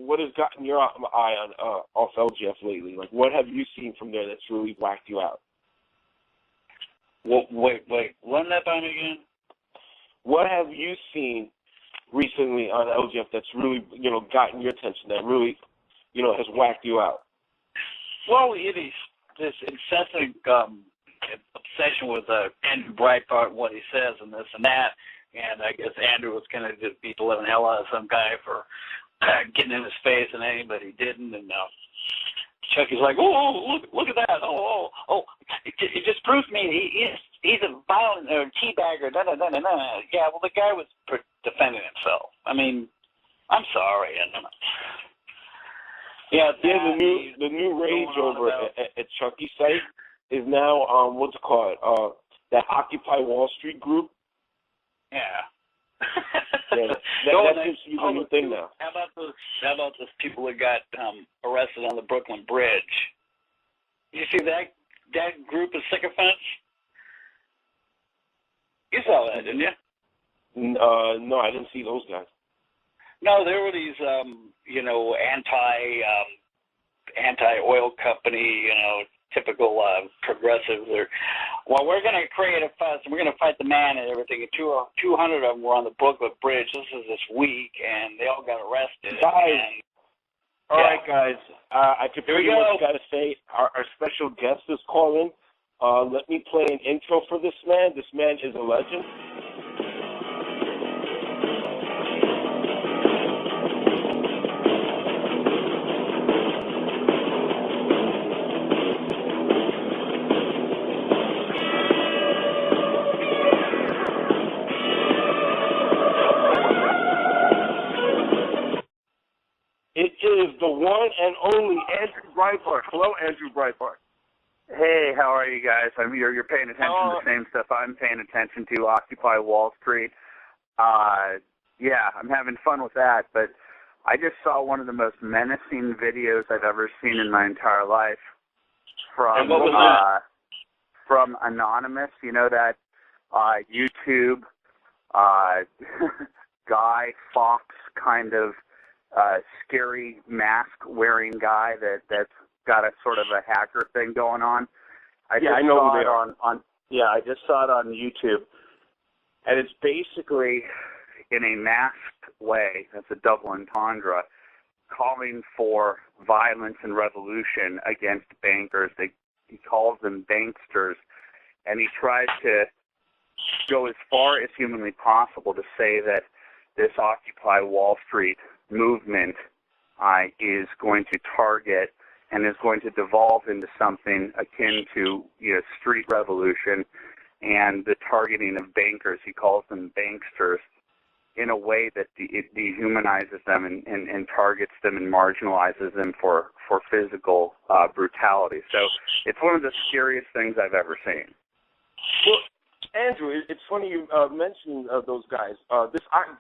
what has gotten your eye on off LGF lately? Like, what have you seen from there that's really whacked you out? Wait, run that by me again. What have you seen recently on LGF that's really, gotten your attention, that really, has whacked you out? Well, it is this incessant obsession with Andrew Breitbart, what he says and this and that. And I guess Andrew was going to just beat the living hell out of some guy for getting in his face, and anybody didn't. And Chucky's like, oh, look at that. Oh, it just proves to me he's a violent teabagger. Yeah, well, the guy was defending himself. I mean, I'm sorry. The new rage over at Chucky's site is now, what's it called? That Occupy Wall Street group. Yeah. That seems to be the new thing now. How about those people that got arrested on the Brooklyn Bridge? You see that group of sycophants? You saw that, didn't you? No, I didn't see those guys. No, there were these, anti-oil company, typical progressives. Well, we're going to create a fuss, and we're going to fight the man and everything. And 200 of them were on the Brooklyn Bridge. This week, and they all got arrested. Guys, all right, guys. I could pretty much got to say our special guest is calling. Let me play an intro for this man. This man is a legend. It is the one and only Andrew Breitbart. Hello, Andrew Breitbart. Hey, how are you guys? You're paying attention to the same stuff I'm paying attention to, Occupy Wall Street. Yeah, I'm having fun with that, but I just saw one of the most menacing videos I've ever seen in my entire life from Anonymous, that YouTube Guy Fawkes kind of scary mask-wearing guy that's got a sort of a hacker thing going on. I just saw it on YouTube, and it's basically in a masked way. That's a double entendre, calling for violence and revolution against bankers. He calls them banksters, and he tries to go as far as humanly possible to say that this Occupy Wall Street movement is going to target and is going to devolve into something akin to street revolution and the targeting of bankers. He calls them banksters in a way that it dehumanizes them and targets them and marginalizes them for physical brutality. So it's one of the scariest things I've ever seen. Well, Andrew, it's funny you mentioned those guys.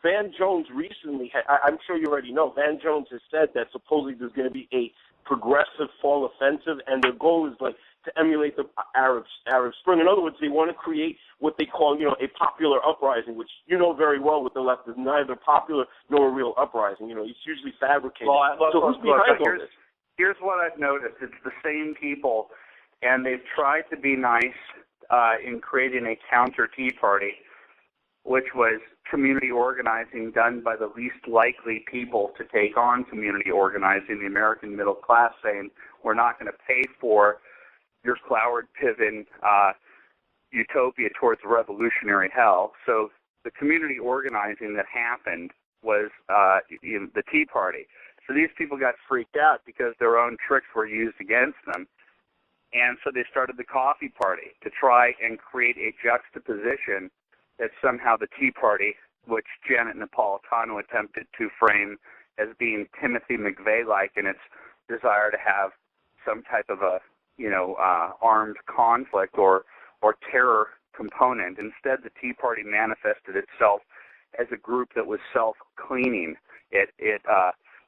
Van Jones recently, I'm sure you already know, Van Jones has said that supposedly there's going to be a progressive fall offensive, and their goal is to emulate the Arab Spring. In other words, they want to create what they call, a popular uprising, which very well with the left is neither popular nor a real uprising. It's usually fabricated. Who's behind all this? Here's what I've noticed. It's the same people, and they've tried to be nice in creating a counter Tea Party, which was community organizing done by the least likely people to take on community organizing, the American middle class, saying, we're not going to pay for your Cloward-Piven utopia towards revolutionary hell. So the community organizing that happened was the Tea Party. So these people got freaked out because their own tricks were used against them. And so they started the Coffee Party to try and create a juxtaposition that somehow the Tea Party, which Janet Napolitano attempted to frame as being Timothy McVeigh-like in its desire to have some type of a, armed conflict or terror component. Instead, the Tea Party manifested itself as a group that was self-cleaning. It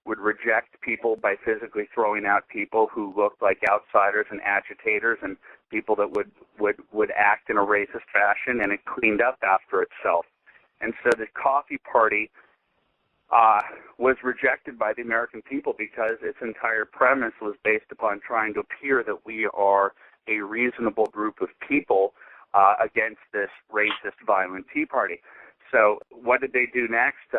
would reject people by physically throwing out people who looked like outsiders and agitators and people that would act in a racist fashion, and it cleaned up after itself. And so the Coffee Party was rejected by the American people because its entire premise was based upon trying to appear that we are a reasonable group of people against this racist, violent Tea Party. So what did they do next?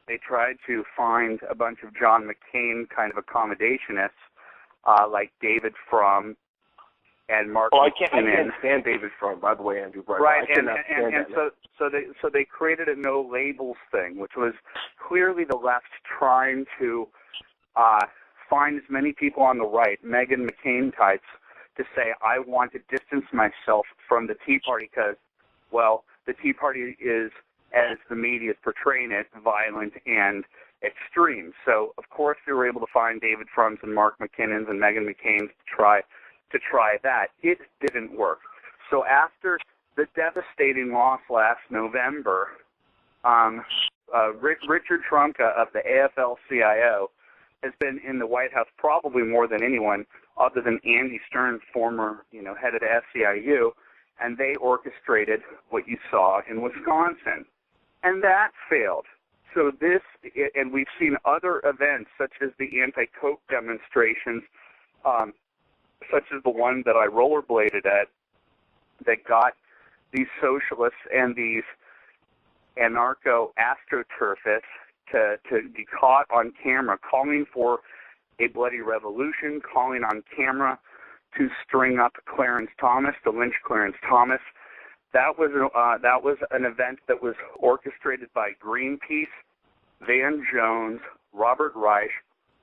They tried to find a bunch of John McCain kind of accommodationists like David Frum and Mark McKinnon. I can't stand David Frum, by the way, Andrew. Right, and so they created a no labels thing, which was clearly the left trying to find as many people on the right, Meghan McCain types, to say, I want to distance myself from the Tea Party because, well, the Tea Party is, as the media is portraying it, violent and extreme. So, of course, they were able to find David Frum's and Mark McKinnon's and Meghan McCain's to try that. It didn't work. So after the devastating loss last November, Richard Trumka of the AFL-CIO has been in the White House probably more than anyone other than Andy Stern, former head of the SEIU, and they orchestrated what you saw in Wisconsin. And that failed. So and we've seen other events such as the anti-Coke demonstrations, such as the one that I rollerbladed at, that got these socialists and these anarcho-astroturfists to be caught on camera calling for a bloody revolution, calling on camera to string up Clarence Thomas, to lynch Clarence Thomas. That was an event that was orchestrated by Greenpeace, Van Jones, Robert Reich,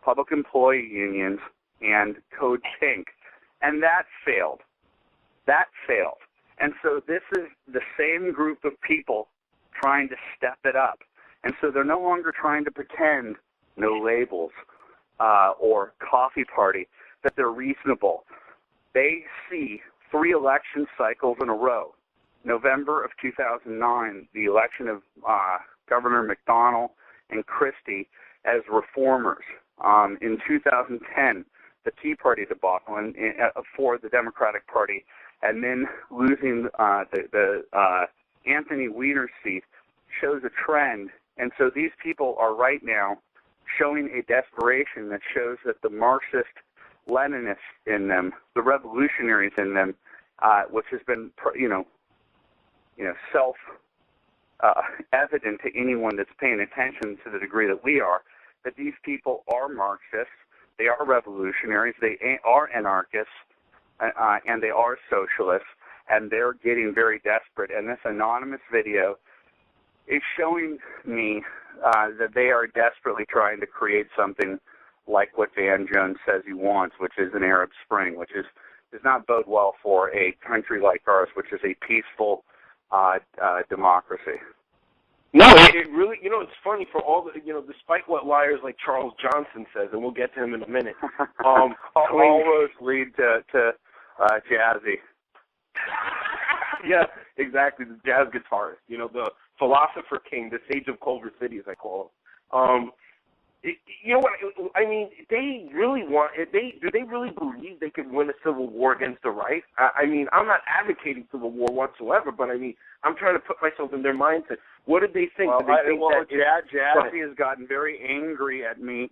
public employee unions, and Code Pink. And that failed. And so this is the same group of people trying to step it up. And so they're no longer trying to pretend, no labels, or coffee party, that they're reasonable. They see 3 election cycles in a row. November of 2009, the election of Governor McDonnell and Christie as reformers. In 2010, the Tea Party debacle for the Democratic Party, and then losing the Anthony Weiner seat shows a trend. And so these people are right now showing a desperation that shows that the Marxist-Leninists in them, the revolutionaries in them, which has been self-evident to anyone that's paying attention to the degree that we are, that these people are Marxists, they are revolutionaries, they are anarchists, and they are socialists, and they're getting very desperate. And this anonymous video is showing me that they are desperately trying to create something like what Van Jones says he wants, which is an Arab Spring, which does not bode well for a country like ours, which is a peaceful democracy. No, it really, it's funny for all the, despite what liars like Charles Johnson says, and we'll get to him in a minute. All roads lead to Jazzy. Yeah, exactly. The jazz guitarist, the philosopher king, the sage of Culver City, as I call him. You know what? I mean, they really do they really believe they could win a civil war against the right? I mean, I'm not advocating civil war whatsoever, but I mean, I'm trying to put myself in their mindset. What did they think? Jazzy has gotten very angry at me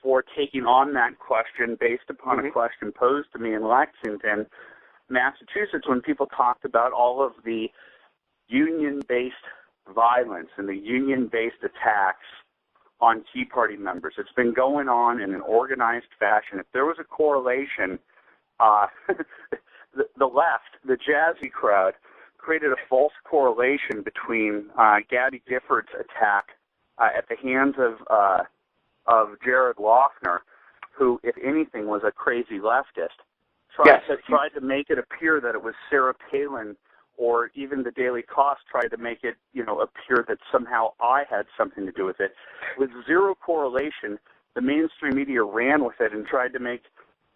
for taking on that question based upon a question posed to me in Lexington, Massachusetts, when people talked about all of the union-based violence and the union-based attacks on Tea Party members. It's been going on in an organized fashion. If there was a correlation, the left, the Jazzy crowd, created a false correlation between Gabby Gifford's attack at the hands of Jared Loughner, who, if anything, was a crazy leftist, tried to make it appear that it was Sarah Palin, or even the Daily Cost tried to make it, appear that somehow I had something to do with it. With zero correlation, the mainstream media ran with it and tried to make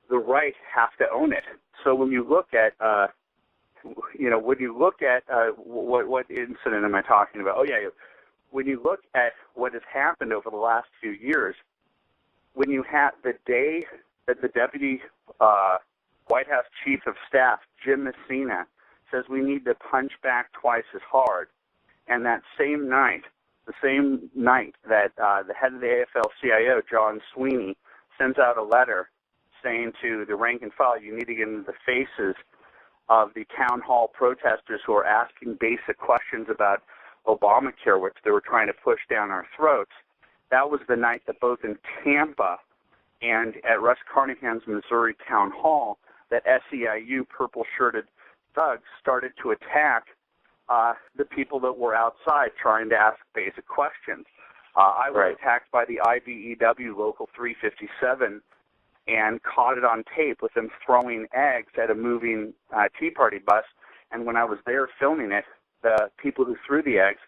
the right have to own it. So when you look at, what incident am I talking about? Oh, yeah. When you look at what has happened over the last few years, when you have the day that the Deputy White House Chief of Staff, Jim Messina, says we need to punch back twice as hard, and that same night, the same night that the head of the AFL-CIO, John Sweeney, sends out a letter saying to the rank and file, you need to get into the faces of the town hall protesters who are asking basic questions about Obamacare, which they were trying to push down our throats. That was the night that both in Tampa and at Russ Carnahan's Missouri Town Hall, that SEIU purple-shirted thugs started to attack the people that were outside trying to ask basic questions. I was attacked by the IBEW Local 357 and caught it on tape with them throwing eggs at a moving Tea Party bus. And when I was there filming it, the people who threw the eggs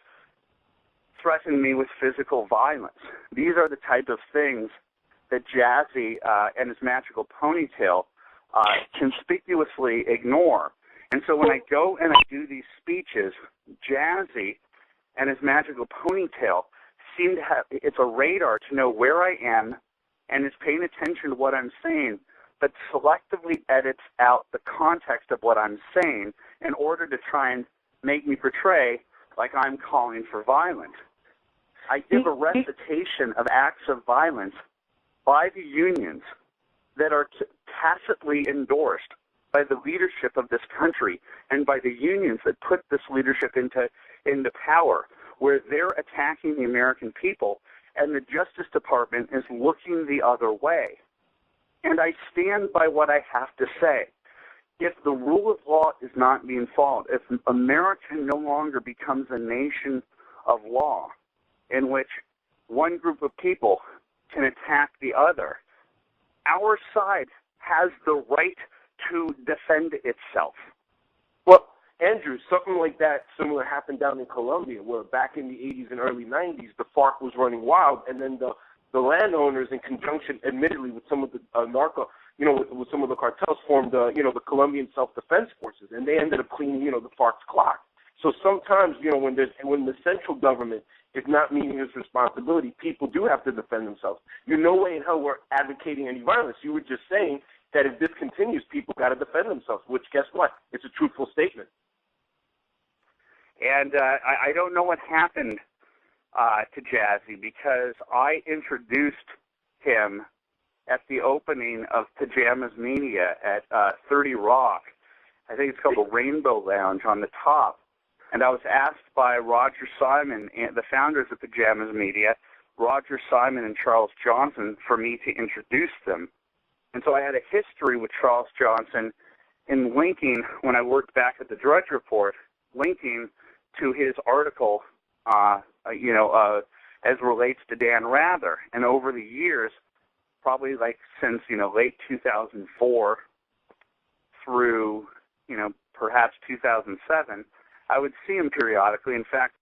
threatened me with physical violence. These are the type of things that Jazzy and his magical ponytail conspicuously ignore. And so when I go and I do these speeches, Jazzy and his magical ponytail seem to have, it's a radar to know where I am and is paying attention to what I'm saying, but selectively edits out the context of what I'm saying in order to try and make me portray like I'm calling for violence. I give a recitation of acts of violence by the unions that are tacitly endorsed by the leadership of this country and by the unions that put this leadership into power, where they're attacking the American people and the Justice Department is looking the other way. And I stand by what I have to say. If the rule of law is not being followed, if America no longer becomes a nation of law in which one group of people can attack the other, our side has the right to defend itself. Well, Andrew, something like that similar happened down in Colombia, where back in the 80s and early 90s, the FARC was running wild, and then the landowners, in conjunction, admittedly, with some of the with some of the cartels, formed the Colombian Self-Defense Forces, and they ended up cleaning, the FARC's clock. So sometimes, when the central government is not meeting its responsibility, people do have to defend themselves. You're no way in hell we're advocating any violence. You were just saying that if this continues, people got to defend themselves, which, guess what? It's a truthful statement. And I don't know what happened to Jazzy, because I introduced him at the opening of Pajamas Media at 30 Rock. I think it's called the Rainbow Lounge on the top. And I was asked by Roger Simon, the founders of Pajamas Media, Roger Simon and Charles Johnson, for me to introduce them. And so I had a history with Charles Johnson in linking, when I worked back at the Drudge Report, linking to his article, as relates to Dan Rather. And over the years, probably since, late 2004 through, perhaps 2007, I would see him periodically. In fact,